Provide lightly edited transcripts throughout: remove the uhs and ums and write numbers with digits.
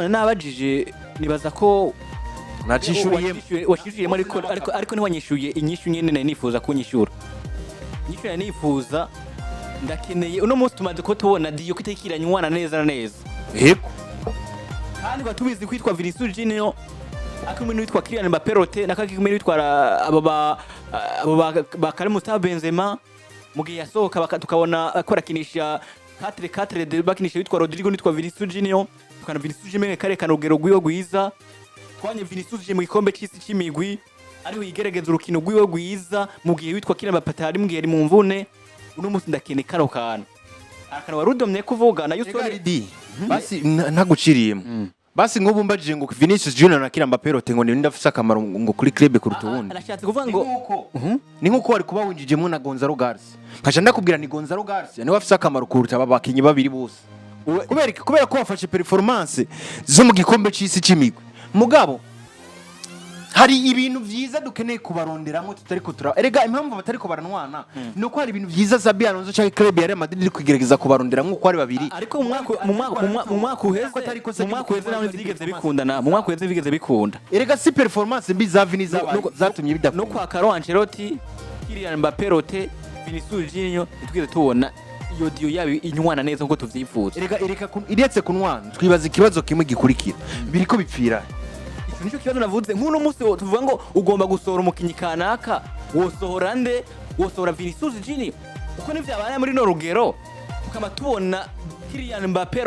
nabajije nibaza ko nacishuriye ariko ntiwanyishuye inyishu nyene nifuza kunyishura. Inyishu nifuza ndakeneye uno munsi tumaze ko tubona Dio kitekiranywana neza na neza. Yego. Kandi batubizi kwitwa Vinicius Junior akumwe witwa Kylian Mbappe nakakimwe witwa aba Karim Benzema mugihe yasohoka tukabona akorakinisha 4-4 bakinisha witwa Rodrigo witwa Vinicius Junior tukana Vinicius Junior kare kanogero gwiyo gwiza twanye Vinicius Junior mu gikombe cy'isi cy'imigwi ariho yigerageza urukino gwiyo gwiza mugihe witwa Kylian Mbappe ari mugihe ari mu mvune uno munsi ndakene karo kana akana warudomye kuvuga nayo sorry basi ntaguciriyemo basi nk'ubu mbajije ngo Vinicius Junior na Kylian Mbappe ngo ni ndafise akamaro ngo kuri club kuruta ubundi arashatse kuvuga ngo ni nkuko wari kuba winjijemo na Gonzalo Garcia nkaje ndakubwira ni Gonzalo Garcia ni wafise akamaro kuruta aba bakinyi babiri bose kubera ko wafashe performance zo mu gikombe cy'isi cy'imigwi mugabo hari ibintu vyiza dukeneye kubaronderamo tutari ko erega impamvu batari ko baranwana nuko hari ibintu vyiza Xabi Alonso cyangwa club ya Real Madrid iri kugerageza kubaronderamo uko ari babiri ariko mu mwaka uheze naho zigeze bikundana mu mwaka uheze bigeze bikunda erega si performance mbi za Vini zatumye bidakunda no kwa Carlo Ancelotti Kylian Mbappe Vinicius Junior tugeze tubona iyo Dio yabi inywana neza nkuko tuvyifuza erega iretse kunwana twibaza ikibazo kimwe gikurikira biriko bipfira nico kibazo navuze nk'uno munsi tuvuga ngo ugomba gusohora umukinyi kanaka wosohora nde wosohora Vinicius Junior uko nivyabaye muri no rugero tukaba tubona Kylian Mbappe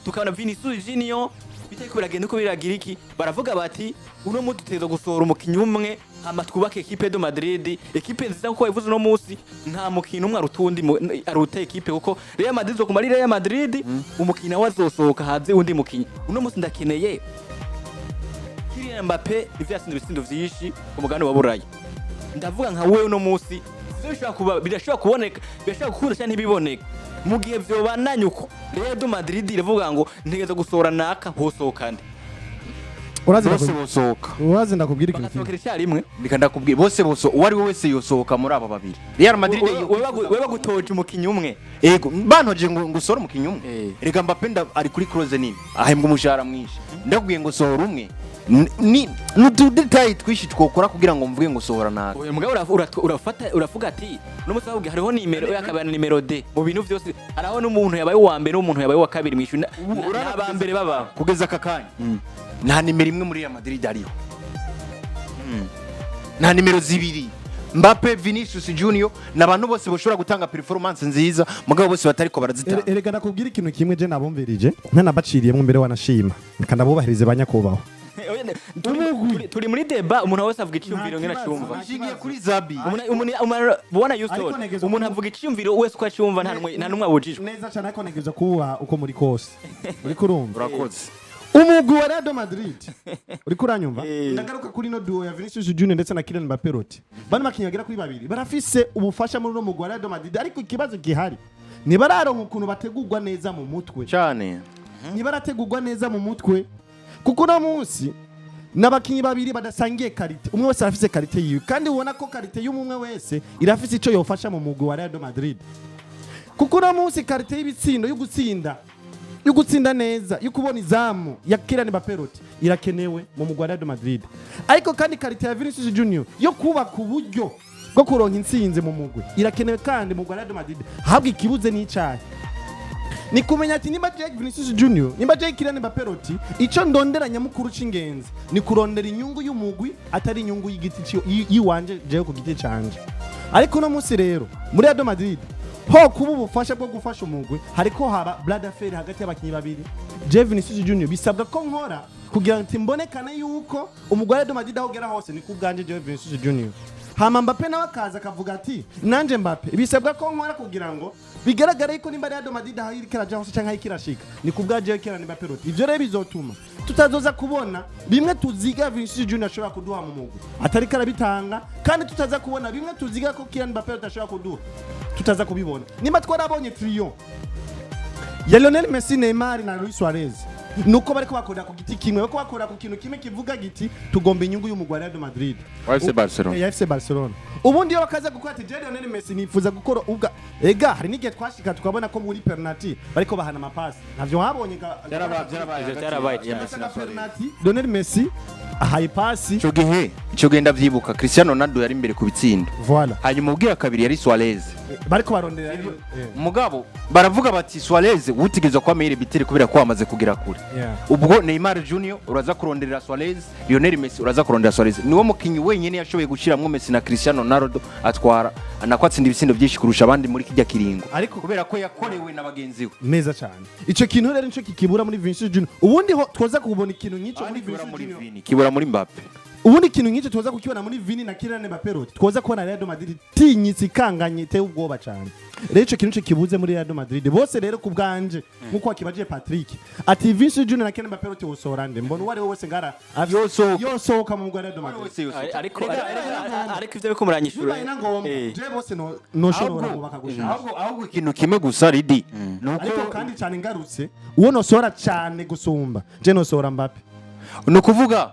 tukabona Vinicius Junior biteko biragenda uko biragira iki baravuga bati uno munsi tutezo gusohora umukinyi umwe hama twubake equipe de Madrid equipe nziza nko bivuze no munsi nta mukinyi umwe arutundi aruta equipe kuko Real Madrid zo kumari Real Madrid umukinyi wazosohoka haze undi mukinyi uno munsi ndakeneye Kylian Mbappe ivyasinze ibitsindo vyishi umugani wa Burayi ndavuga nka wewe no munsi birashobora kuboneka birashobora gukunda cyane ntibiboneka mu gihe vyobananye uko Real Madrid iravuga ngo ntegeza gusohora naka hosohokande urazi ndakubwira ikintu kimwe rimwe ndika ndakubwira bose uwari wese yosohoka muri aba babiri Real Madrid wewe bagutoje umukinyi umwe ego bantoje ngo sora umukinyi umwe rega Mbappe ari kuri close nini ahembwa umushahara mwinshi ndakubwiye ngo sohora umwe ni n'udutayi twishi twokora kugira ngo mvuge ngo sohora naka uyu mugabo uravuga ati n'umunsi wabwe hariho nimero yakabana nimero D mu bintu byose araho n'umuntu yabaye uwa mbere n'umuntu yabaye uwa kabiri mwishu n'abambere baba kugeza kakanya nta nimero imwe muri Real Madrid ariho nta nimero zibiri Mbappe Vinicius Junior nabantu bose boshobora gutanga performance nziza mugabo bose batariko barazitanga erega nakubwira ikintu kimwe je nabomverije ntanabaciriyemo mbere wanashima kanabubahirize banyakubaho turi muri deba umuntu wese avuga icyumviro ngena cyumva ishingiye kuri Xabi umuntu ubona Houston umuntu avuga icyumviro wese uko acyumva nta numwe abujijwe neza cyane ko negeza kuba uko muri kose uri kurumva urakoze umugwi wa Real Madrid uri kuranyumva ndagaruka kuri no duo ya Vinicius Junior ndetse na Kylian Mbappe bano makinyagera kuri babiri barafise ubufasha muri no mugwi wa Real Madrid ariko ikibazo gihari ni bararonka ukuntu bategurwa neza mu mutwe cyane ni barategurwa neza mu mutwe kuko no munsi nabakinyi babiri badasangiye karite umwe wese afise karite yiwe kandi ubona ko karite y'umwe wese irafise ico yofasha mu mugwi wa Real Madrid kuko no munsi karite y'ibitsindo yo gutsinda neza yo kubona izamu ya Kylian Mbappe irakenewe mu mugwi wa Real Madrid ariko kandi karite ya Vinicius Junior yo kuba ku buryo bwo kuronka intsinzi mu mugwi irakenewe kandi mu mugwi wa Real Madrid habwa ikibuze n'icyayi ni kumenya ati nimba Jack Vinicius Junior nimba Jack Kylian Mbappe ico ndonderanya mukuru c'ingenzi ni kurondera inyungu y'umugwi atari inyungu y'igiti yiwanje je ku giti canje ariko no munsi rero muri Real Madrid ho kuba ubufasha bwo gufasha umugwi hariko haba blood affair hagati y'abakinyi babiri Jack Vinicius Junior bisabwa ko nkora kugira ngo mbonekane yuko umugwi wa Real Madrid ahogera hose ni kubganje Jack Vinicius Junior hama Mbappe nawe akaza akavuga ati nanje Mbappe bisabwa ko nkora kugira ngo bigaragara yuko nimba Real Madrid ahirikira hose canke ahikirashika ni kubgaje Kylian Mbappe ivyo rero bizotuma tutazoza kubona bimwe tuziga Vinicius Junior ashobora kuduha mu mugwi atari karabitanga kandi tutaza kubona bimwe tuziga ko Kylian Mbappe ashobora kuduha tutaza kubibona nimba twarabonye trio ya Lionel Messi Neymar na Luis Suarez nuko bariko bakorera ku giti kimwe bariko bakorera ku kintu kimwe kivuga giti tugomba inyungu y'umugwi wa Real Madrid wa FC Barcelona ya FC Barcelona ubundi iyo bakaza gukora ati Lionel Messi nifuza gukora ubwa ega hari n'igihe twashika tukabona ko muri penalty bariko bahana amapasi navyo habonye byarabaye penalty Lionel Messi ahaye pasi ico genda vyibuka Cristiano Ronaldo yari imbere ku bitsindo voilà hanyuma ubwira kabiri yari Suarez bariko barondera mugabo baravuga bati Suarez utigezwa kwa meire bitire kubera ko amaze kugira kure ubwo Neymar Junior uraza kuronderera Suarez Lionel Messi uraza kurondera Suarez niwo mukinyi wenyene yashoboye gushiramwo Messi na Cristiano Ronaldo atwara anakwatsinda ibitsindo byinshi kurusha abandi muri kijya kiringo ariko kubera ko yakorewe n'abagenzi we neza cyane ico kintu rero nico kikibura muri Vinicius Junior ubundi ho twoza kubona ikintu nyico muri Vinicius Junior kibura muri Mbappe ubundi ikintu nyico twoza kukibona muri Vini na Kylian Mbappe twoza kubona Real Madrid tinyitsi kanganye te ubwoba cyane rero ico kintu kibuze muri Real Madrid bose rero kubganje nkuko wakibaje Patrick ati Vinicius Junior na Kylian Mbappe wosorande mbona uwari wose ngara yosohoka mu Real Madrid ariko ivyo biko muranyishura je bose no shobora kubakagusha ahubwo ikintu kimwe gusa Ridi nuko kandi cyane ngarutse uwo nosora cyane gusumba je nosora Mbappe nukuvuga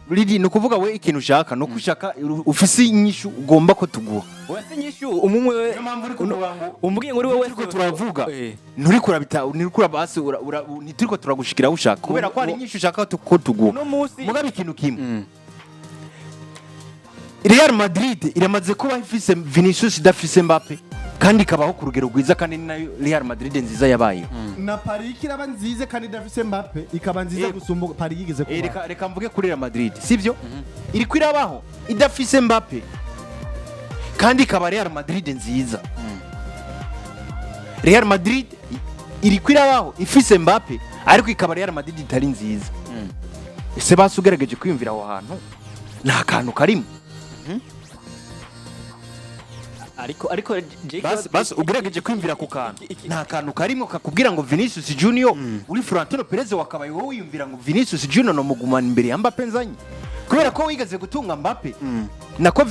Ridi nukuvuga we ikintu ushaka no kushaka ufisi inyishu ugomba ko tuguha wese inyishu umumwe umbwiye ngo uri wewe ko turavuga nturi kurabita nturi kurabase ntituriko turagushikira ushaka kubera ko ari inyishu ushaka ko tuguha mugabe ikintu kimwe Real Madrid iramaze kuba ifise Vinicius idafise Mbappe kandi kabaho ku rugero rwiza kandi nayo Real Madrid nziza yabaye na Paris ikiraba nzize kandi idafise Mbappe ikaba nziza gusumba Paris yigeze kuba reka mvuge kuri Real Madrid sivyo iri kwirabaho idafise Mbappe kandi ikaba Real Madrid nziza Real Madrid iri kwirabaho ifise Mbappe ariko ikaba Real Madrid itari nziza ese basugerageje kwiyumvira aho hantu nta kantu karimo ariko bas ugerageje kwimvira ku kantu nta kantu karimo kakubwira ngo Vinicius Junior uri Florentino Perez wakabaye wowe wiyumvira ngo Vinicius Junior no mugumana imbere ya Mbappe nzanye kubera ko wigeze gutunga Mbappe nako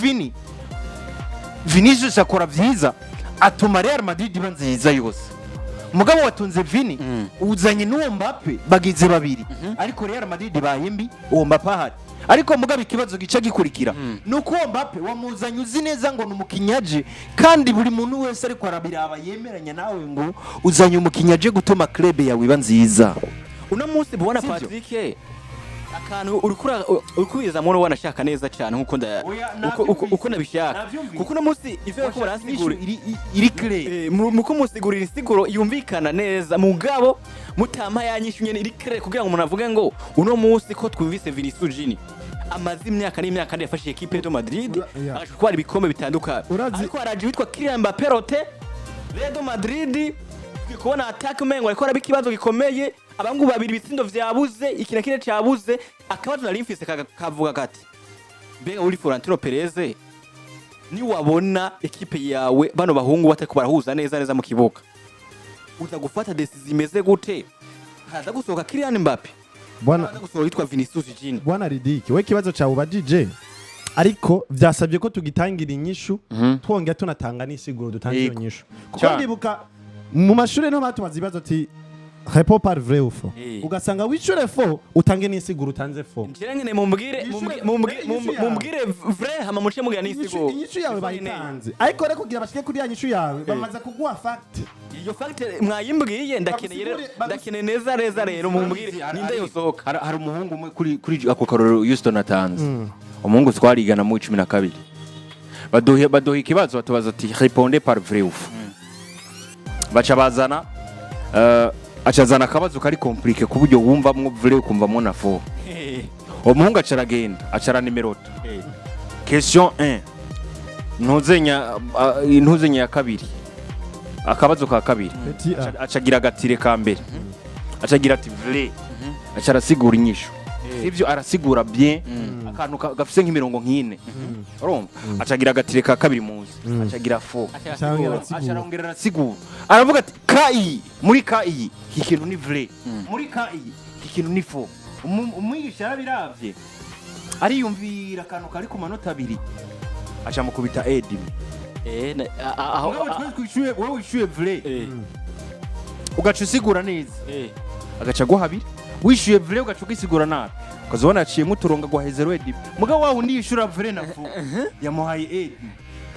Vinicius akora vyiza atuma Real Madrid iba nziza yose mugabo watunze Vini uzanye n'uwo Mbappe bagize babiri ariko Real Madrid bayembi uwo Mbappe ahari ariko mugabe ikibazo gica gikurikira nuko Mbappe wamuzanye uzi neza ngo numukinyaje kandi buri muntu wese ariko arabiraba yemeranya nawe ngo uzanye umukinyaje gutuma club yawe iba nziza uno munsi bubona Patrick akantu urikuriza mu wanashaka neza cyane uko nabishaka kuko uno munsi ivyo ko baransigura iri clear muko musigurira insiguro yumvikana neza mugabo mutama yanyishu nyene iri clear kugira ngo umuntu avuge ngo uno munsi ko twumvise Vinicius Junior amazi imyaka n'imyaka kandi yafashije equipe de Madrid ashobora ibikombe bitandukanye ariko araje witwa Kylian Mbappe Real Madrid kubona attack umengo ariko arabi kibazo gikomeye abangu babiri bitsindo vyabuze ikina kine cyabuze akabazo nari mfise kavuga gati mbega uri Florentino Perez ni wabona equipe yawe bano bahungu batako barahuza neza mu kibuga uza gufata decision imeze gute haza gusohoka Kylian Mbappe bwana gusohoka yitwa Vinicius Junior bwana Ridiki we kibazo cyawe badije ariko vyasabye ko tugitangira inyishu twongera tunatanga n'isiguro dutangira inyishu kuko ndibuka mu mashuri no batubaza ibibazo ati réponds par vrai ou faux ugasanga wishure faux utange n'isiguro utanze faux njirengene mumbwire vrai hama muce mugira n'isiguro inyishu yawe bayitanze ariko reko kugira bashike kuri ya nyishu yawe bamaze kuguha fact iyo fact mwayimbwiye ndakeneye neza rero mumbwire ninde yosohoka hari umuhungu umwe kuri ako karoro Houston atanze umuhungu twarigana mu 12 baduha ikibazo batubaza ati répondez par vrai ou faux bacha bazana acazana akabazo kari compliqué ku buryo wumvamwo vrai ukumvamwo na faux umuhungu acaragenda acara nimero 2 question 1 ntuzenya ya kabiri akabazo ka kabiri acagira agatire ka mbere acagira ati vrai acarasigura inyisho ivyo arasigura bien akantu gafise nk'imirongo nk'ine urumva acagira agatire ka kabiri muzi acagira faux acarongera arasigura aravuga ati kai muri kai ikintu ni vrai muri kai ikintu ni faux umwigisha yarabiravye ariyumvira akantu kari ku manota abiri aca mukubita edimi wowe wishuye vrai ugaca usigura neza agaca guha abiri wishyuye vre ugaca ugisigura nabi ukazobona yaciyemo uturongo gwa hezero edip mugabo wawe undi yishura vre na fu yamuhaye edi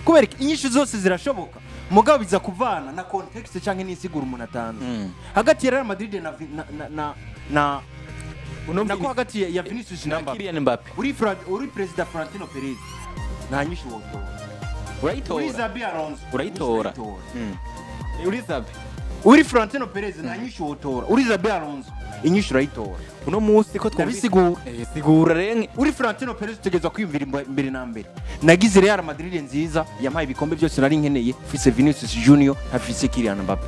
kubera inyishu zose zirashoboka mugabo biza kuvana na context canke n'isigura umuntu atanze hagati ya Real Madrid na nako hagati ya Vinicius na Mbappe uri president Florentino Perez nta nyishu wotora urayitora Xabi Alonso urayitora uri Xabi uri Florentino Perez nta nyishu wotora uri Xabi Alonso inyishu urayitora uno munsi ko twabisigura sigura renke uri Florentino Perez utegezwa kwiyumvira imbere na mbere nagize Real Madrid nziza yampaye ibikombe byose nari nkeneye fise Vinicius Junior afise Kylian Mbappe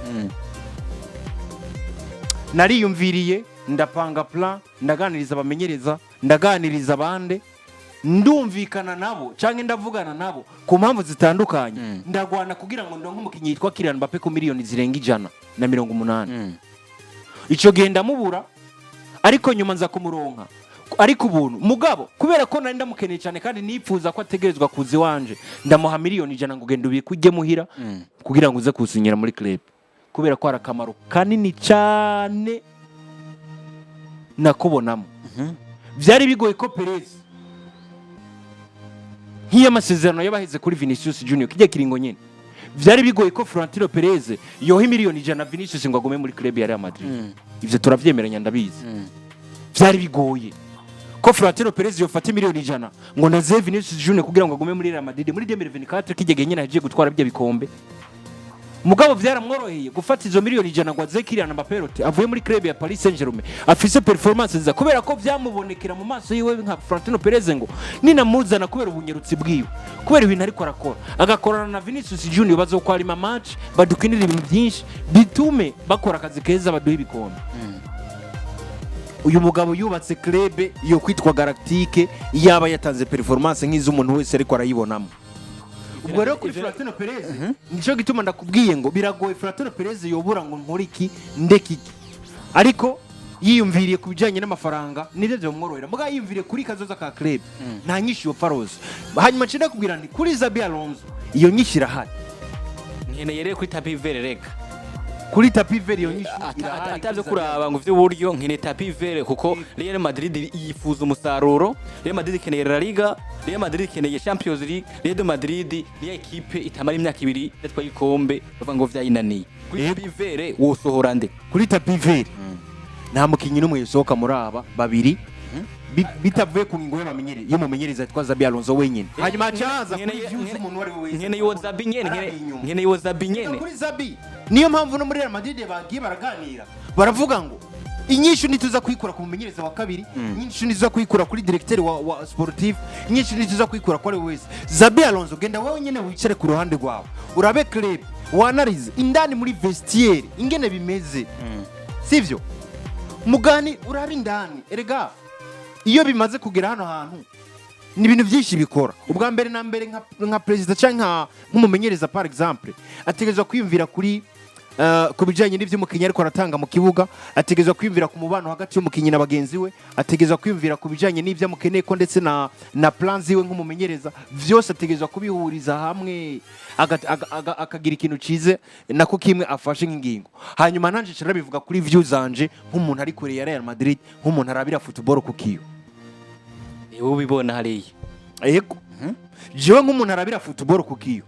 nariyumviriye ndapanga plan ndaganiriza abamenyereza ndaganiriza abande ndumvikana nabo canke ndavugana nabo ku mpamvu zitandukanye ndagwana kugira ngo ndonke umukinyi yitwa Kylian Mbappe ku miliyoni zirenga 180 ico genda mubura ariko nyuma nza kumuronka ariko ubuntu mugabo kubera ko nari ndamukeneye cyane kandi nipfuza ko ategerezwa kuzi wanje ndamuha miliyoni 100 ngo genda ubike ujye muhira kugira ngo uze kusinyira muri club kubera ko arakamaro kanini cyane nakubonamo byari bigoye ko Perez nk'amasezerano yabaheze kuri Vinicius Junior kijya kiringo nyene byari bigoye ko Florentino Perez yoha miliyoni 100 Vinicius ngo agume muri club ya Real Madrid ivyo turavyemeranya ndabizi byari bigoye ko Florentino Perez yofata miliyoni 100 ngo naze Vinicius Junior kugira ngo agume muri Real Madrid muri 2024 kijyege nyene hagiye gutwara bya bikombe mugabo byaramworoheye gufata izo miliyoni 100 ngo aze Kylian Mbappe avuye muri club ya Paris Saint-Germain afise performance nziza kubera ko byamubonekera mu maso yiwe nka Florentino Perez ngo ninamuzana kubera ubunyerutsi bwiwe kubera ibintu ariko arakora agakorana na Vinicius Junior bazokwarima match badukinira ibintu byinshi bitume bakora akazi keza baduha ibikombe uyu mugabo yubatse club yo kwitwa Galactique yaba yatanze performance nk'iz'umuntu wese ariko arayibonamo ubwo rero kuri Florentino Perez nico gituma ndakubwiye ngo biragoye Florentino Perez yobura ngo nkoriki ndekiki ariko yiyumviriye kubijanye n'amafaranga nivyo byomworohera muga yiyumviriye kuri kazoza ka club nta nyinshi yo faroze hanyuma cinde kubwira ndi kuri Xabi Alonso iyo nyinshi irahari nkene yereye kuri tapi vere reka kuri tapi vere iyo nyinshi atavyo kuraba ngo vy'uburyo nkene tapi vere kuko Real Madrid yifuza umusaruro Real Madrid ikeneye La Liga Real Madrid ikeneye Champions League Real Madrid ni equipe itamara imyaka 2 yatwaye ikombe bavuga ngo vyayinaniye kuri tapi vere wosohora nde kuri tapi vere nta mukinyi n'umwe yosohoka muri aba babiri bitavuye ku ngingo y'abamenyereza y'umumenyereza yitwa Xabi Alonso wenyine hanyuma acaza kuri views umuntu wari wese nkene yo Xabi nyene nkene yo Xabi nyene kuri Xabi niyo mpamvu no muri Real Madrid bagiye baraganira baravuga ngo inyishu nituza kwikura ku mumenyereza wa kabiri inyishu nituza kwikura kuri directeur wa sportif inyishu nituza kwikura kwa wese Xabi Alonso genda wewe nyene wicare ku ruhande rwawe urabe club wanarize indani muri vestiaire ingene bimeze sivyo mugani urabe indani erega iyo bimaze kugera hano hantu ni ibintu byinshi bikora ubwa mbere na mbere nka president cyangwa nk'umumenyereza par exemple ategezwa kwiyumvira kuri kubijanye n'ivy'umukinyi ariko aratanga mu kibuga ategezwa kwiyumvira ku mubano hagati y'umukinyi na bagenzi we ategezwa kwiyumvira kubijanye n'ivyo amukeneye ko ndetse na plans ziwe nk'umumenyereza vyose ategezwa kubihuriza hamwe akagira ikintu cize nako kimwe afashe nk'ingingo hanyuma nanje carabivuga kuri view zanje nk'umuntu ari kure ya Real Madrid nk'umuntu arabira football kukiyo ewe ubibona hariya yego jewe nk'umuntu arabira football kukiyo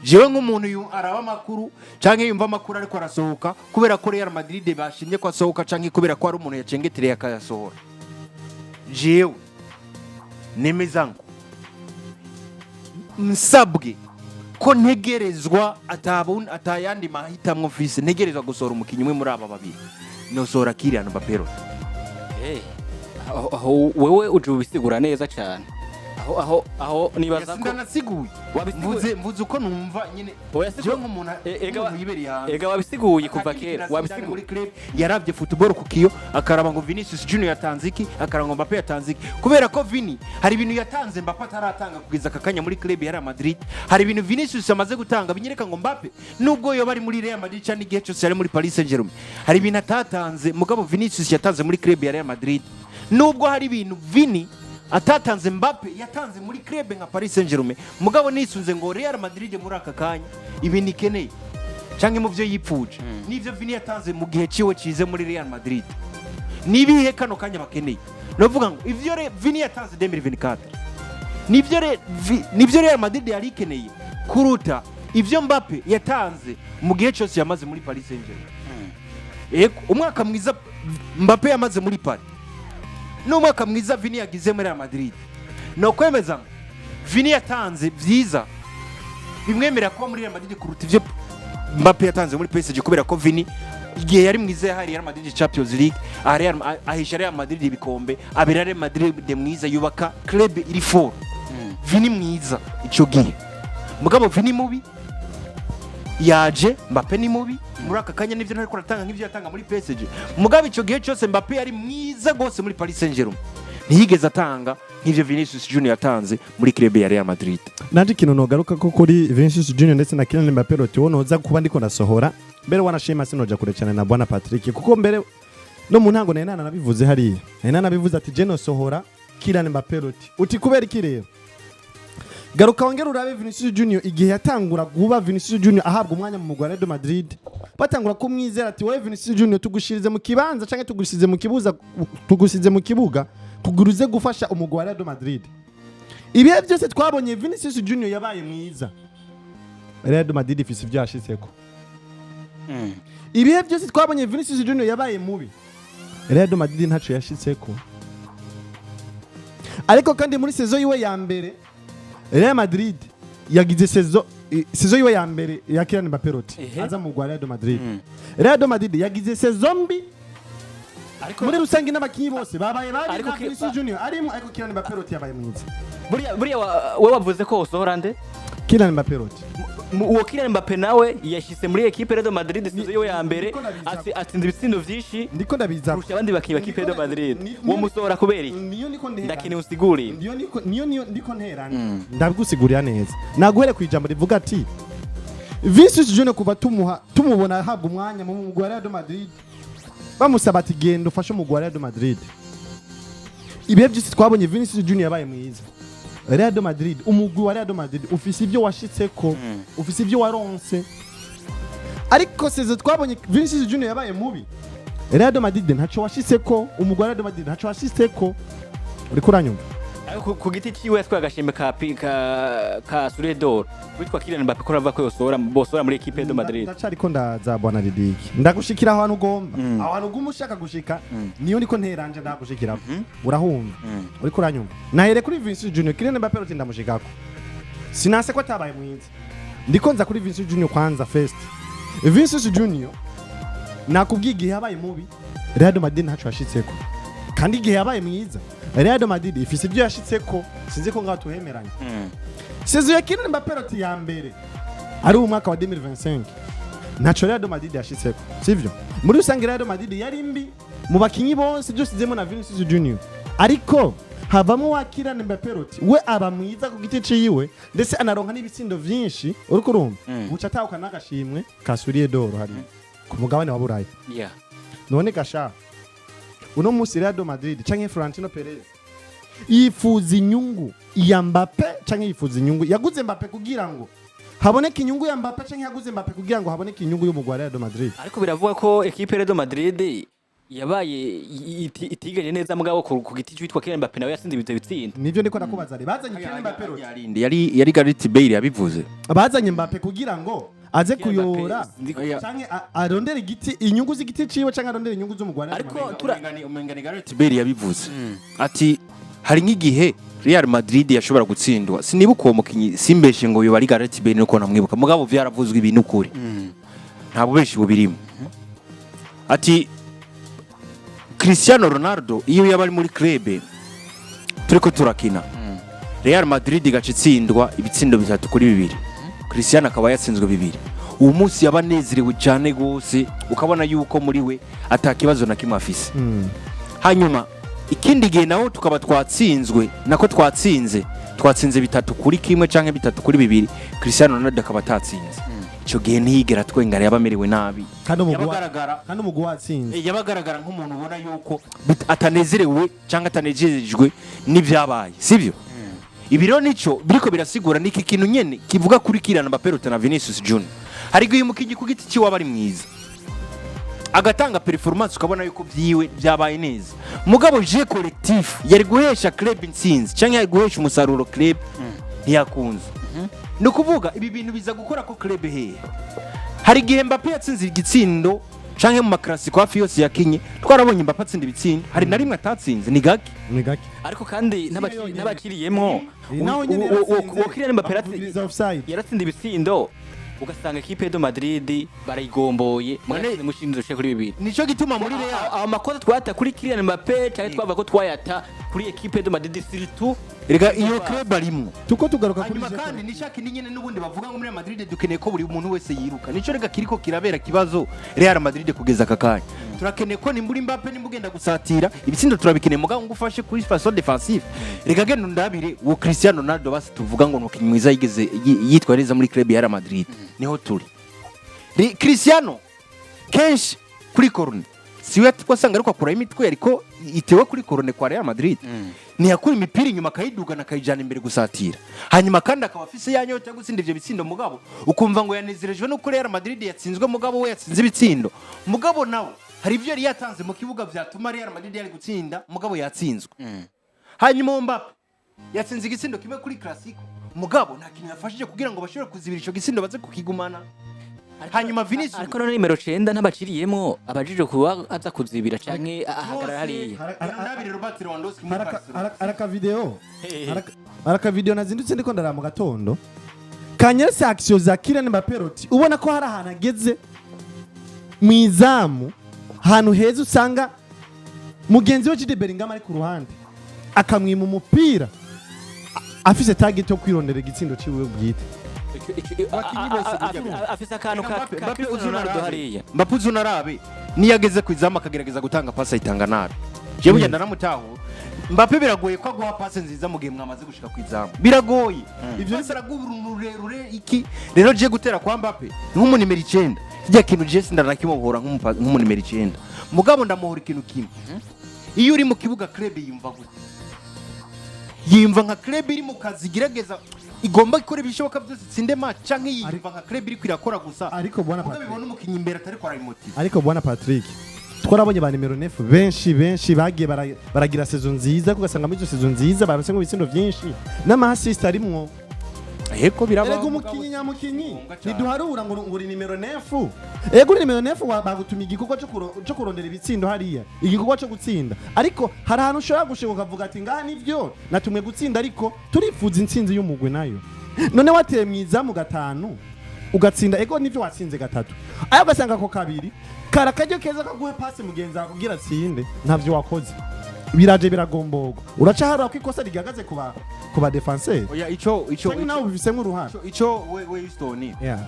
jewe nk'umuntu araba makuru canke yumva makuru ariko arasohoka kubera ko Real Madrid bashimye ko asohoka canke kubera ko ari umuntu yacengetereye akayasohora jewe nemezango nsabwe ko ntegerezwa atayandi mahitamwo fise ntegerezwa gusohora umukinyi umwe muri aba babiri nosohora Kylian Mbappe aho wewe uje ubisigura neza cyane aho nibaza ko ndanasiguye mvuze uko numva nyine jewe nk'umuntu yiberiye hanze ega wabisiguye kuva kera wabisiguye muri club yarabye football kukiyo akaraba ngo Vinicius Junior yatanze iki akaraba ngo Mbappe yatanze iki kubera ko Vini hari ibintu yatanze Mbappe ataratanga kugeza akakanya muri club ya Real Madrid hari ibintu Vinicius amaze gutanga binyereka ngo Mbappe nubwo yo bari muri Real Madrid cyane igihe cyose yari muri Paris Saint-Germain hari ibintu atatanze mugabo Vinicius yatanze muri club ya Real Madrid nubwo hari ibintu Vini atatanze Mbappe yatanze muri club nka Paris Saint-Germain mugabo nisunze ngo Real Madrid muri aka kanya ibintu ikeneye canke mu byo yipfuje nivyo Vini yatanze mu gihe ciwe cize muri Real Madrid nibihe kano kanya bakeneye novuga ngo ivyo Vini yatanze 2024 nivyo Real Madrid yari ikeneye kuruta ivyo Mbappe yatanze mu gihe cyose yamaze muri Paris Saint-Germain. Umwaka mwiza Mbappe yamaze muri Paris n'umwaka mwiza Vini yagize muri Real Madrid no kwemeza Vini yatanze vyiza bimwemera ko muri Real Madrid kuruta ivyo Mbappe yatanze muri PSG kubera ko Vini igihe yari mwiza yahari Real Madrid Champions League ahisha Real Madrid ibikombe abera Real Madrid mwiza yubaka club iri fort. Vini mwiza ico gihe mugabo Vini mubi yaje Mbappe ni mubi muri aka kanya nivyo ntari kuratanga nk'ivyo yatanga muri PSG mugabo ico gihe cyose Mbappe yari mwiza gose muri Paris Saint-Germain ntiyigeze atanga nk'ivyo Vinicius Junior yatanze muri club ya Real Madrid. Naje kintu nogaruka ko kuri Vinicius Junior ndetse na Kylian Mbappe roti wonoza kuba ndiko nasohora mbere wanashima sinoja kure cyane na bwana Patrick kuko mbere no mu ntango nari nabivuze hariya nari nabivuze ati je no sohora Kylian Mbappe roti uti kubera iki rero garuka wongera urabe Vinicius Junior igihe yatangura guba Vinicius Junior ahabwa umwanya mu mugwa Real Madrid batangura kumwizera ati wowe Vinicius Junior tugushirize mu kibanza canke tugusize mu kibuga tuguruze gufasha umugwa Real Madrid. Ibihe byose twabonye Vinicius Junior yabaye mwiza Real Madrid ifise ibyo yashitseko. Ibihe byose twabonye Vinicius Junior yabaye mubi Real Madrid ntaco yashitseko. Ariko kandi muri saison yiwe ya mbere Real Madrid yagize saison yiwe ya mbere ya Kylian Mbappe roti aza mu Real Madrid. Real Madrid yagize saison mbi muri rusangi n'abakinyi bose babaye bari na Vinicius Junior arimo ariko Kylian Mbappe roti yabaye mwiza. Buriya wewe wavuze ko usohora nde Kylian Mbappe roti uwo Kylian Mbappe nawe yashyize muri equipe Real Madrid saison yiwe ya mbere atsinze ibitsindo vyinshi ndiko ndabiza kurusha abandi bakiba equipe Real Madrid wo musohora kubera iki ndakini usiguri niyo ndiko nterana ndabigusigurira neza naguhere kwijambo rivuga ati Vinicius Junior kuva tumubona habwa umwanya mu mugwa Real Madrid bamusaba ati genda ufashe umugwa Real Madrid. Ibihe byose twabonye Vinicius Junior yabaye mwiza Real Madrid umugwi wa Real Madrid ufise ibyo washitseko ufise ibyo waronse ariko seze twabonye Vinicius Junior yabaye mubi Real Madrid ntaco washitseko umugwi wa Real Madrid ntaco washitseko uri kuranyumva ku giti ciwe yatwaye agashimwe ka Suredor witwa Kylian Mbappe ko rava ko yosora bosora muri equipe Real Madrid. Ndacariko ndaza bwana Ridiki ndagushikira aho hantu ugomba aho hantu ugumushaka gushika niyo niko nteranje ndagushikira urahumva uri kuranyumva nahere kuri Vinicius Junior Kylian Mbappe roti ndamushikako sinase ko atabaye mwiza ndiko nza kuri Vinicius Junior kwanza first Vinicius Junior nakubwiye igihe yabaye mubi Real Madrid ntaco yashitseko kandi igihe yabaye mwiza Real Madrid ifise ibyo yashitseko sinzi ko ngaho tuhemeranye. Saison ya Kylian Mbappe roti ya mbere ari umwaka wa 2025 ntaco Real Madrid yashitseko sivyo muri rusange Real Madrid yari mbi mu bakinyi bose byosizemo na Vinicius Junior ariko havamo wa Kylian Mbappe roti we aba mwiza ku giti ciwe ndetse anaronka n'ibitsindo vyinshi uri kurumva buca atahuka n'agashimwe ka Suredor hari ku mugabane wa Burayi. None gasha uno musi Real Madrid canke Florentino Perez yifuza inyungu ya Mbappe canke yifuza inyungu yaguze Mbappe kugira ngo haboneke inyungu ya Mbappe canke yaguze Mbappe kugira ngo haboneke inyungu y'umugwa Real Madrid. Ariko biravuga ko equipe Real Madrid yabaye itigeje neza mugabo ku giti cyitwa Kylian Mbappe nawe yasinze ibyo bitsinda. Nivyo ndiko nakubaza re bazanye Kylian Mbappe yari Gareth Bale yabivuze bazanye Mbappe kugira ngo aze kuyora canke arondera igiti inyungu z'igiti ciwe canke arondera inyungu z'umugwa Real Madrid. Ariko umengani Gareth Bale yabivuze ati hari nk'igihe Real Madrid yashobora gutsindwa sinibuka uwo mukinyi simbeshe ngo yobari Gareth Bale nuko namwibuka mugabo vyaravuzwe ibintu kuri nta bubeshi bubirimo ati Cristiano Ronaldo iyo yabari muri club turiko turakina Real Madrid igacitsindwa ibitsindo 3-2 Cristiano akaba yatsinzwe 2 uwo munsi yabanezerewe cyane gose ukabona yuko muri we atakibazo na kimwe afise hanyuma ikindi gihe naho tukaba twatsinzwe nako twatsinze 3-1 canke 3-2 Cristiano Ronaldo akaba atatsinze ico gihe ntiyigera twengara yabamerewe nabi kandi umugwi watsinze yabagaragara nk'umuntu ubona yuko atanezerewe canke atanejejwe n'ivyabaye sivyo ibiro nico biriko birasigura niki kintu nyene kivuga kuri Kylian Mbappe na Vinicius Junior hari gihe umukinyi ku giti ciwe abari mwiza agatanga performance ukabona yuko byiwe byabaye neza mugabo je collectif yari guhesha club intsinzi cyangwa yari guhesha umusaruro club ntiyakunze no kuvuga ibi bintu biza gukora ko club hehe hari gihe Mbappe yatsinze igitsindo canke mu makrasiko hafi yose yakinye twarabonye Mbappe atsinda ibitsindo hari na rimwe atatsinze ni gake ariko kandi n'abakiriyemo Kylian Mbappe yaratsinda ibitsindo ugasanga equipe de Madrid barayigomboye mwana mushinzo cyo kuri bibiri nico gituma muri Real amakosa twata kuri Kylian Mbappe cyangwa twava ko twayata kuri equipe de Madrid surtout rega iyo club arimo tuko tugaruka kuri je kandi nishaka nyine n'ubundi bavuga ngo muri Madrid dukeneye ko buri muntu wese yiruka nico rega kiriko kirabera kibazo Real Madrid kugeza akakanya turakeneye ko nimburi Mbappe nimbugenda gusatira ibitsindo turabikeneye mugabo ngufashe kuri façon défensive rega gendo ndabire wo Cristiano Ronaldo basi tuvuga ngo nuko mwiza yigeze yitwareza muri club ya Real Madrid niho turi Cristiano kenshi kuri corner siwe twasanga ariko akura imitwe ariko itewe kuri corner kwa Real Madrid ni yakuri imipira inyuma kayiduga nakayijana imbere gusatira hanyuma kandi akaba afise yanyota gutsinda ivyo bitsindo mugabo ukumva ngo yanezerejwe no kuri Real Madrid yatsinzwe mugabo we yatsinze ibitsindo mugabo nawe hari ivyo yari yatanze mu kibuga vyatuma Real Madrid yari gutsinda mugabo yatsinzwe hanyuma Mbappe yatsinze igitsindo kimwe kuri Clasico mugabo nta kintu yafashije kugira ngo bashobore kuzibira ico gitsindo baze kukigumana hanyuma Vinicius ariko no nimero 9 ntabaciriyemo abajije kuba aza kuzibira canke ahagarara hariya nabire Robert Lewandowski araka video nazindutse ndiko ndara mu gatondo kanyese action za Kylian Mbappe ubona ko hari ahantu ageze mwizamu hantu heza usanga mugenzi we Jude Bellingham ari ku ruhande akamwima umupira afise target yo kwirondera igitsindo ciwe bwite afise akantu Mbappe uzunarado hariya Mbappe uzunarabe niyageze kwizama akagerageza gutanga pasi itanga nabi je bugenda namutaho Mbappe biragoye ko aguha pasi nziza mu gihe mwamaze gushika kwizama biragoye ivyo bisara gururure iki rero je gutera kwa Mbappe nk'umu nimero 9 kijya kintu je sindarakimohora nk'umu nimero 9 mugabo ndamuhora ikintu kimwe iyo uri mu kibuga club yumva gute yimva nka club iri mu kazi gerageza igomba gukora ibishoboka byose tsinde match canke yimva nka club iri kwirakora gusa ariko bwana Patrick bibona umukinyi imbere atari kwa remote ariko bwana Patrick twarabonye ba numero 9 benshi bagiye baragira saison nziza kugasanga muri izo saison nziza barose ngo ibitsindo byinshi n'ama assist arimwo Eko biraba Ego umukinyi nyamukinyi niduharura ngo uri numero 9 ego uri numero 9 bagutuma igikorwa cyo kurondera ibitsindo hariya igikorwa cyo gutsinda ariko hari ahantu ushobora gushika ukavuga ati ngaha nivyo natumwe gutsinda ariko turifuza intsinzi y'umugwe nayo none wateye mwiza mu gatanu ugatsinda ego nivyo watsinze gatatu ayo ugasanga ko kabiri karakajyo keza kaguhe passe mugenzi akubwira atsinde ntavyo wakoze biraje biragombogo uraca harura ko ikosa rigagaze kuba defenseur oya ico nawe bivisemo uruhara ico we Stone yeah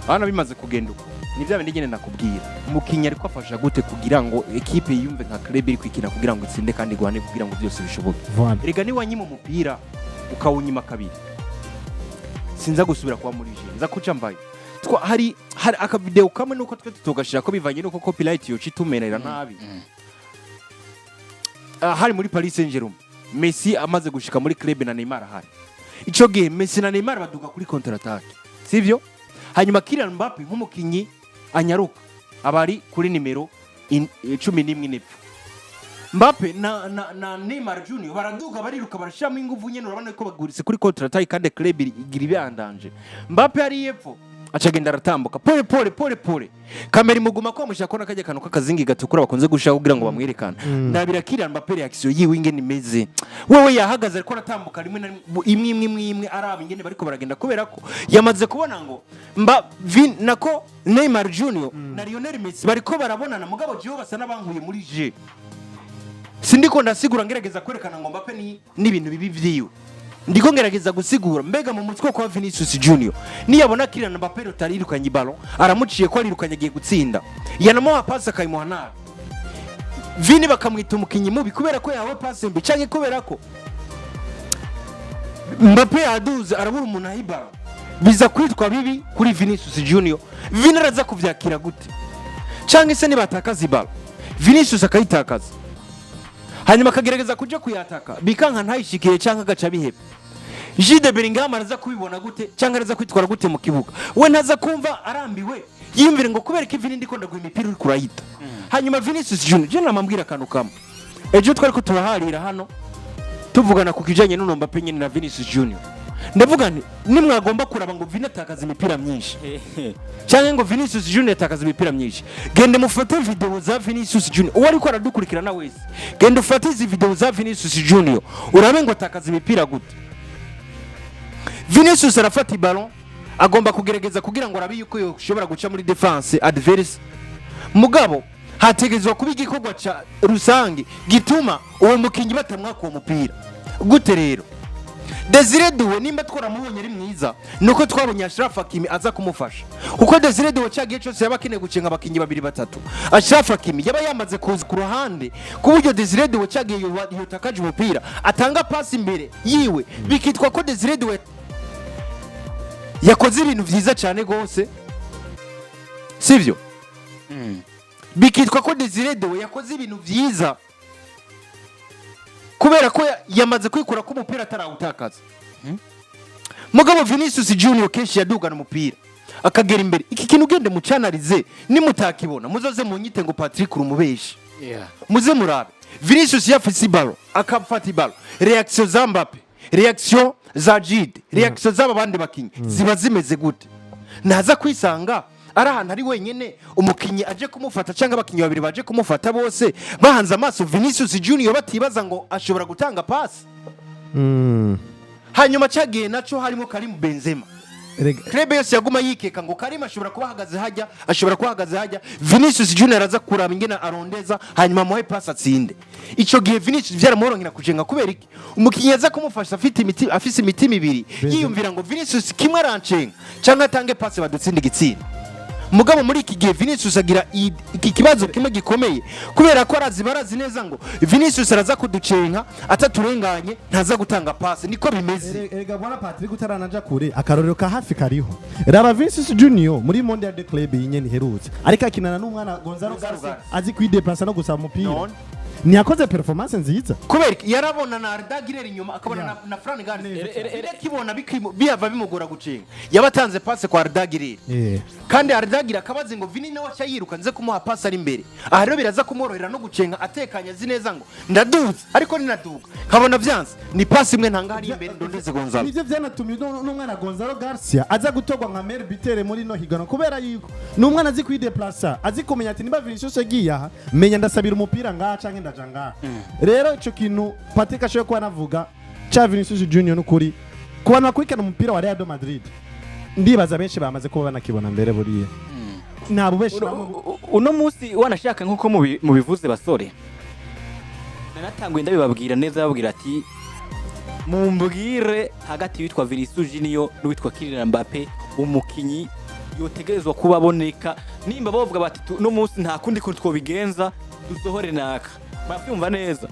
bana bimaze kugenda uko nivyo bindi nyene nakubwira umukinya ariko afasha gute kugira ngo equipe yumve nka club iri kwikina kugira ngo itsinde kandi guhane kugira ngo byose bishoboke rega ni wanyima umupira ukawunyima kabiri sinza gusubira kwa muri je nza kuca mbaye hari aka video kamwe nuko twe tutogashira ko bivanye nuko copyright yo citumerera nabi hari muri Paris Saint-Germain Messi amaze gushika muri club na Neymar hari ico gihe Messi na Neymar baduga kuri counter attack sivyo hanyuma Kylian Mbappe nk'umukinyi anyaruka abari kuri nimero 11 nepfo Mbappe na Neymar Junior baraduga bariruka barashamo inguvu nyene urabona ko bagurise kuri counter attack kandi club igira ibandanje Mbappe ari yepfo acagenda aratambuka pole kamera imuguma ko mushaka kona kajya kanu kakazingi gatukura bakunze gushaka kugira ngo bamwerekana ndabira Kylian Mbappe reaction yiwe ingene imeze wewe yahagaze ariko aratambuka rimwe imwe araba ingene bariko baragenda kubera ko yamaze kubona ngo Vini nako Neymar Junior na Lionel Messi bariko barabonana mugabo jiho basa nabankuye muri je sindiko ndasigura ngerageza kwerekana ngo Mbappe ni ibintu bibi vyiwe ndiko ngerageza gusigura mbega mu mutwe kwa Vinicius Junior niyabona Kylian Mbappe rotarirukanye ballon aramuciye ko arirukanye agiye gutsinda yanamuha pass akayimuha nabi Vini bakamwita umukinyi mubi kubera ko yawe pass mbi canke kubera ko Mbappe yaduze arabura umuntu ahibara biza kwitwa bibi kuri Vinicius Junior Vini araza kuvyakira gute canke se nibatakaza ballon Vinicius akayitakaza hanyuma akagerageza kuja kuyataka bikanka ntayishikiye canka gaca bihebe Jude Bellingham araza kubibona gute canka araza kwitwara gute mu kibuga we ntaza kumva arambiwe yimvire ngo kubera ko Vini ndiko ndaguha imipira uri kurayita hanyuma Vinicius Junior je namambwira akantu kamwe ejo twari ko turaharira hano tuvugana ku kijanye n'uno Mbappe nyene na Vinicius Junior ndavuga nti nimwagomba kuraba ngo Vini atakaza imipira myinshi cyangwa ngo Vinicius Junior atakaza imipira myinshi gende mufate video za Vinicius Junior uwo ariko aradukurikirana wese gende ufate izi video za Vinicius Junior urabe ngo atakaza imipira gute. Vinicius arafata ballon agomba kugerageza kugira ngo arabe yuko yoshobora guca muri defense adverse mugabo hategezwa kuba igikorwa ca rusangi gituma uwo mukinyi batamwaka uwo mupira gute rero. Desire Doué nimba twaramubonye ari mwiza nuko twabonye Ashraf Hakimi aza kumufasha kuko Desire Doué cyagiye cyose yabakeneye gucenga abakinyi babiri batatu Ashraf Hakimi yaba yamaze kuza ku ruhande ku buryo Desire Doué cyagiye yotakaje umupira atanga pass imbere yiwe bikitwa ko Desire Doué yakoze ibintu vyiza cyane gose sivyo bikitwa ko Desire Doué yakoze ibintu vyiza kubera ko yamaze kwikura ko umupira atarawutakaza mugabo Vinicius Junior kenshi yadugana umupira akagera imbere iki kintu gende mucanarize nimutakibona muzoze munyite ngo Patrick urumubeshi muze murabe Vinicius yafise ballon akafata ballon reaction za Mbappe reaction za Jide reaction z'aba bandi bakinyi ziba zimeze gute naza kwisanga ari ahantu ari wenyene umukinyi aje kumufata cyangwa abakinyi babiri baje kumufata bose bahanze amaso Vinicius Junior batibaza ngo ashobora gutanga pass hanyuma cyagiye naco harimo Karim Benzema Krebe yose yaguma yikeka ngo Karim ashobora kubahagaze hajya Vinicius Junior aza kuraba ingena arondeza hanyuma muhe pass atsinde ico gihe Vinicius byaramorongera kujenga kubera iki umukinyi aza kumufasha afise imitima ibiri yiyumvira ngo Vinicius kimwe arancenga cyangwa atange pass badutsinde igitsinda mugabo muri iki gihe Vinicius agira iki kibazo kimwe gikomeye kubera ko barazi neza ngo Vinicius araza kuducenka ataturenganye ntaza gutanga pass niko bimeze. Erega bwana Patrick utaranaja kure akarorero ka hafi kariho raba Vinicius Junior muri Mondial de Club yinyene herutse ariko akinana n'umwana Gonzalo Garcia azi kwideplacer no gusaba umupira niyakoze performance nziza kubera yarabona na Ardagirera inyuma akabona na Fran Garcia kibona biyava bimugora gucenga yabatanze pass kwa Ardagirera kandi Ardagira akabaze ngo Vini nawe cyayiruka nze kumuha pass ari imbere aha rero biraza kumworohera no gucenga atekanya zineza ngo ndaduza ariko ninaduka nkabona byanze ni pass imwe ntanga hari imbere ndondeze Gonzalo nivyo byanatumye n'umwana Gonzalo Garcia aza gutogwa nka Mer Bitere muri no higano kubera yuko n'umwana azi kwideplacer azi kumenya ati niba Vinicius yagiye aha menya ndasabira umupira ngaha canke ndajanga rero ico kintu Patrick ashoye ko anavuga cha Vinicius Junior n'ukuri kubana bakurikirana umupira wa Real Madrid ndibaza benshi bamaze kuba banakibona mbere buriye nta bubeshi uno munsi wanashaka nkuko mubivuze basore nanatanguye ndabibabwira neza babwira ati mumbwire hagati yitwa Vinicius Junior n'uwitwa Kylian Mbappe umukinyi yotegerezwa kubaboneka nimba bavuga bati no munsi nta kundi ko twobigenza dusohore naka bafumva neza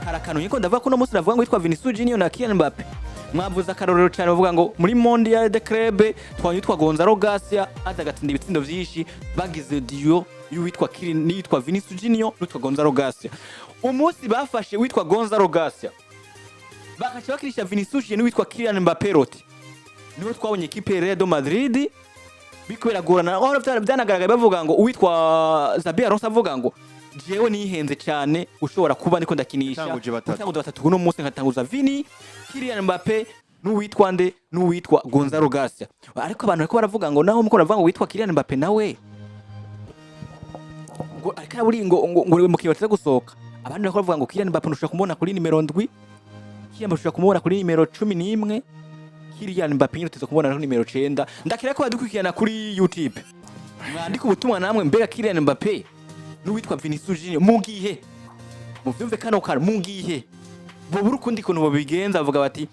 karakano yiko ndavuga ko no munsi navuga ngo yitwa Vinicius Junior na Kylian Mbappe mwavuza akarorero cyane bavuga ngo muri Mondial de Club twanyitwa Gonzalo Garcia azagatsinda ibitsindo byinshi bagize duo y'uwitwa Kylian n'itwa Vinicius Junior n'utwa Gonzalo Garcia umunsi bafashe witwa Gonzalo Garcia bakacha bakirisha Vinicius Junior n'uwitwa Kylian Mbappe roti niho twabonye equipe Real Madrid bikwera gorana aho byanagaragaye bavuga ngo uwitwa Xabi Alonso avuga ngo jewe nihenze cyane ushobora kuba niko ndakinisha cyangwa batatu no munsi nkatanguza Vini Kylian Mbappe n'uwitwa nde n'uwitwa Gonzalo Garcia ariko abantu bariko baravuga ngo naho muko baravuga ngo witwa Kylian Mbappe nawe ngo ariko buri ngo mu kibateza gusohoka abandi bariko bavuga ngo Kylian Mbappe nushaka kumubona kuri nimero 7 Kylian Mbappe nushaka kumubona kuri nimero 11 Kylian Mbappe nyine kumubona kuri nimero 9 ndakira ko badukurikirana kuri YouTube mwandika ubutumwa namwe mbega Kylian Mbappe n'uwitwa Vinicius Junior mugihe muvyumve kano kara mugihe bo burukundi kuntu babigenza bavuga bati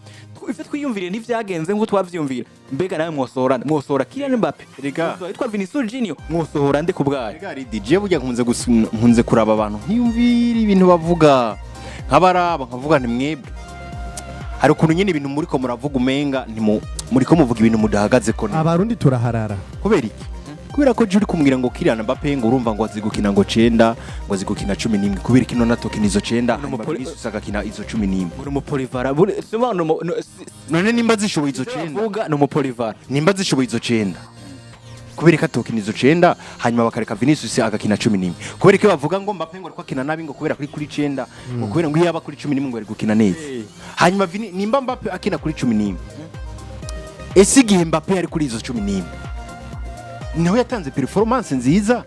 ife twiyumvire n'ivyagenze ngo twavyumvira mbega nawe mwosohora Kylian Mbappe rega witwa Vinicius Junior mwosohora nde kubwaye rega ari DJ burya nkunze kuraba abantu ntiyumvira ibintu bavuga nkabaraba nkavuga nti mwebwe hari ukuntu nyine ibintu muri ko muravuga umenga muri ko muvuga ibintu mudahagaze ko abarundi turaharara kubera iki kubera ko juri kumwira ngo Kylian Mbappe ngo urumva ngo azigukina ngo 9 ngo azigukina 11 kubera kino natokina izo 9 Vinicius agakina izo 11 uri umupolivara none nimba zishoboye izo 9 vuga no umupolivara nimba zishoboye izo 9 kubera ko atokina izo 9 hanyuma bakareka Vinicius agakina 11 kubera ko bavuga ngo Mbappe ngo ariko akina nabi ngo kubera kuri 9 ngo kubera ngo yaba kuri 11 ngo ari gukina neza hanyuma nimba Mbappe akina kuri 11 ese igihe Mbappe yari kuri izo 11 niho yatanze performance nziza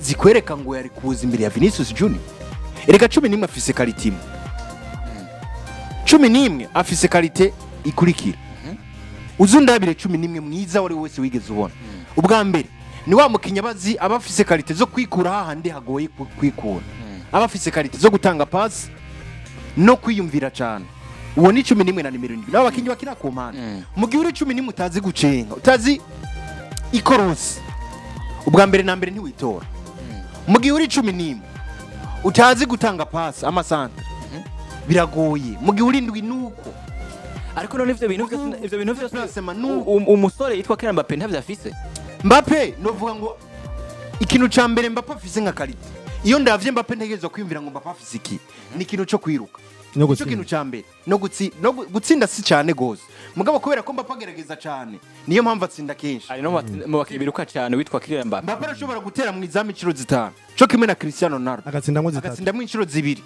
zikwereka ngo yari kuza imbere ya Vinicius Junior erega 11 afise quality 11 afise quality ikurikira uzundabire 11 mwiza wari wese wigeze ubona ubwa mbere ni wa mukinya bazi abafise quality zo kwikura hahandi hagoye kwikura abafise quality zo gutanga pass no kwiyumvira cyane uwo ni 11 na nimero 7 n'abakinyi bakina ku mpande mu gihe uri 11 utazi gucenga utazi ikorosi ubwa mbere na mbere ntiwitora mu gihe uri 11 utazi gutanga pass amasantre biragoye mu gihe uri ndwi nuko ariko none ivyo bintu vyose umusore yitwa Kylian Mbappe ntavyo afise Mbappe novuga ngo ikintu ca mbere Mbappe afise nka quality iyo ndavye Mbappe ntegerezwa kwiyumvira ngo Mbappe afise iki ni ikintu cyo kwiruka cyo kintu ca mbere no gutsinda si cyane gose mugabo kubera ko Mbappe agerageza cyane niyo mpamvu atsinda kenshi ari no mu bakiye biruka cyane witwa Kylian Mbappe Mbappe arashobora gutera mu izami incuro 5 cyo kimwe na Cristiano Ronaldo agatsindamo incuro 2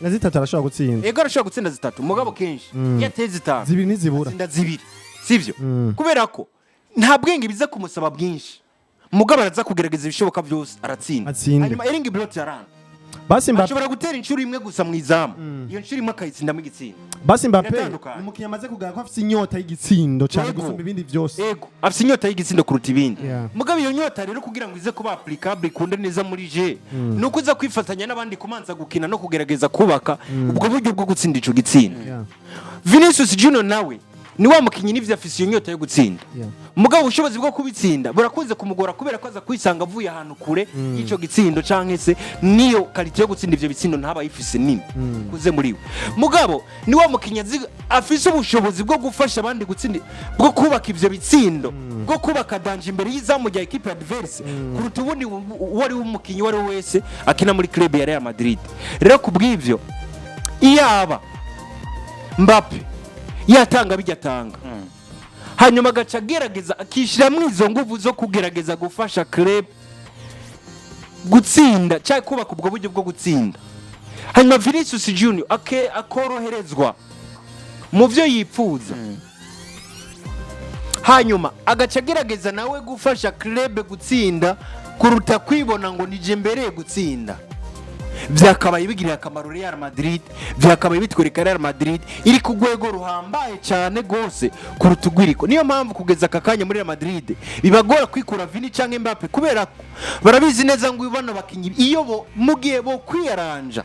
na 3 arashobora gutsinda ego arashobora gutsinda 3 mugabo kenshi yateze 5 2 nizibura atsinda 2 sivyo kubera ko nta bwenge biza kumusaba bwinshi mugabo araza kugerageza ibishoboka byose aratsinda hanyuma Erling Brot yarana basi Mbappe ashobora gutera incuro imwe gusa mu izamu iyo incuro imwe akayitsinda mu gitsinda basi Mbappe ni mukinya amaze kugaragara ko afite inyota y'igitsindo cyane gusumba ibindi byose yego afite inyota y'igitsindo kuruta ibindi mugabo iyo nyota rero kugira ngo ize kuba applicable kunde neza muri je nuko uza kwifatanya n'abandi kumanza gukina no kugerageza kubaka ubwo buryo bwo gutsinda ico gitsinda Vinicius Junior nawe ni wa mukinyi n'ivyo afise iyo nyota yo gutsinda mugabo ubushobozi bwo kubitsinda burakunze kumugora kubera ko aza kwisanga avuye ahantu kure y'ico gitsindo canke se niyo quality yo gutsinda ivyo bitsindo ntaba yifise nini kuze muri we mugabo ni wa mukinyi afise ubushobozi bwo gufasha abandi gutsinda bwo kubaka ivyo bitsindo bwo kubaka danje imbere y'izamu rya equipe adverse kuruta ubundi wari umukinyi wari wese akina muri club ya Real Madrid rero kubw'ivyo iyaba Mbappe yatanga bijyatanga hanyuma agaca agerageza akishira mu izo nguvu zo kugerageza gufasha club gutsinda cyangwa kubaka ubwo buryo bwo gutsinda hanyuma Vinicius Junior akoroherezwa mu byo yipfuza hanyuma agaca agerageza nawe gufasha club gutsinda kuruta kwibona ngo nije mbere gutsinda byakabaye bigirira akamaro Real Madrid byakabaye bitwereka Real Madrid iri ku rwego ruhambaye cyane gose kuruta ugwiriko niyo mpamvu kugeza akakanya muri Real Madrid bibagora kwikura Vini canke Mbappe kubera ko barabizi neza ngo ibana bakinyi iyo bo mugiye bo kwiyaranja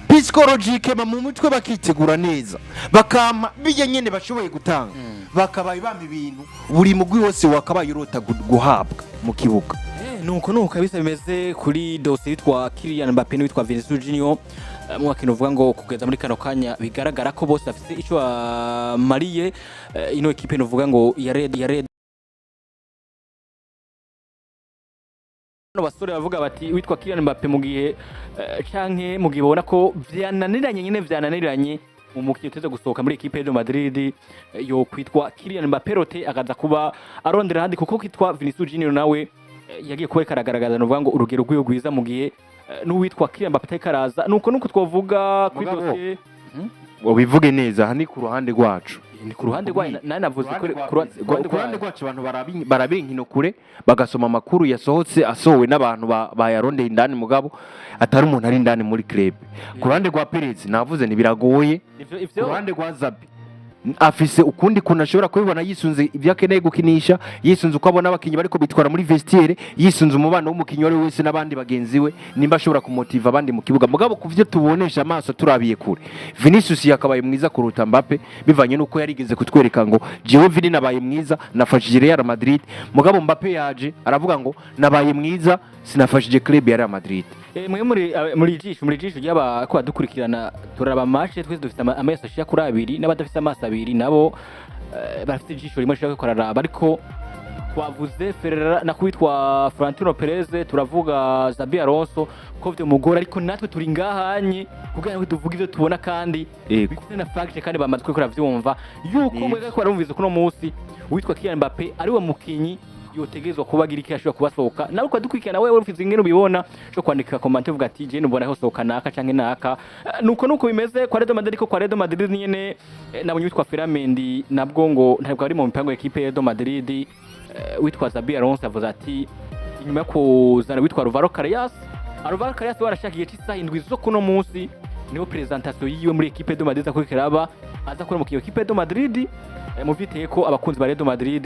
psychologique mu mutwe bakitegura neza bakama bijye nyene bashoboye gutanga bakabaye bampa ibintu buri mugwi wose wakabaye urota guhabwa mu kibuga nuko kabisa bimeze kuri dossier yitwa Kylian Mbappe n'witwa Vinicius Junior mu wakino uvuga ngo kugeza muri kano kanya bigaragara ko bose bafite ico mariye ino equipe n'uvuga ngo ya red no basore bavuga bati witwa Kylian Mbappe mu gihe canke mu gihe bona ko vyananiranye umukino uteze gusohoka muri equipe ya Madrid yo kwitwa Kylian Mbappe rote akaza kuba arondera handi kuko kwitwa Vinicius Junior nawe yagiye kuba karagaragaza no vuga ngo urugero rw'iyo gwiza mu gihe n'uwitwa Kylian Mbappe atakaraza nuko twovuga kuri dossier bivuge neza hani ku ruhande rwacu ni ku ruhande rwa navuze ku ruhande rwacu abantu barabira inkino kure bagasoma amakuru yasohotse asowe n'abantu bayarondeye indani mugabo atari umuntu ari indani muri club ku ruhande rwa Perez navuze ni biragoye ku ruhande rwa Xabi afise ukundi kuntu ashobora kubibona yisunze ibyo akeneye gukinisha yisunze uko abona abakinyi bariko bitwara muri vestiaire yisunze umubano w'umukinyi wari wese n'abandi bagenzi we nimba ashobora kumotiva abandi mu kibuga mugabo kuvyo tubonesha amaso turabiye kure Vinicius yakabaye mwiza kuruta Mbappe bivanye nuko yarigeze kutwereka ngo jewe Vini nabaye mwiza nafashije Real Madrid mugabo Mbappe yaje aravuga ngo nabaye mwiza sinafashije club ya Real Madrid mwe muri jisho ryaba ko badukurikirana turaba match twese dufite amaso ashika kuri 2 n'abadafite amaso 2 nabo bafite jisho rimwe ashaka korara ariko twavuze Ferreira na kwitwa Florentino Perez turavuga Xabi Alonso ko byo mugora ariko natwe turi ngahanye kugira ngo tuvuge ivyo tubona kandi bifite na fact kandi bamatwe kora vyumva yuko mwega ko barumvize kuno munsi witwa Kylian Mbappe ari we mukinyi yotegezwa kuba gira iki ashobora kubasohoka nawe ukadukurikirana wewe ufite ingene ubibona cyo kwandika comment uvuga ati je nubona aho sohoka naka canke naka nuko bimeze kwa Real Madrid ko kwa Real Madrid nyene nabonye witwa Ferramendi nabwo ngo ntabwo ari mu mipango ya equipe ya Real Madrid witwa Xabi Alonso avuze ati inyuma yo kuzana witwa Alvaro Carreras warashaka igihe cy'isaha 7 zo kuno munsi niyo presentation yiwe muri equipe ya Real Madrid akurikira aba aza kuri mu equipe ya Real Madrid mu viteye ko abakunzi ba Real Madrid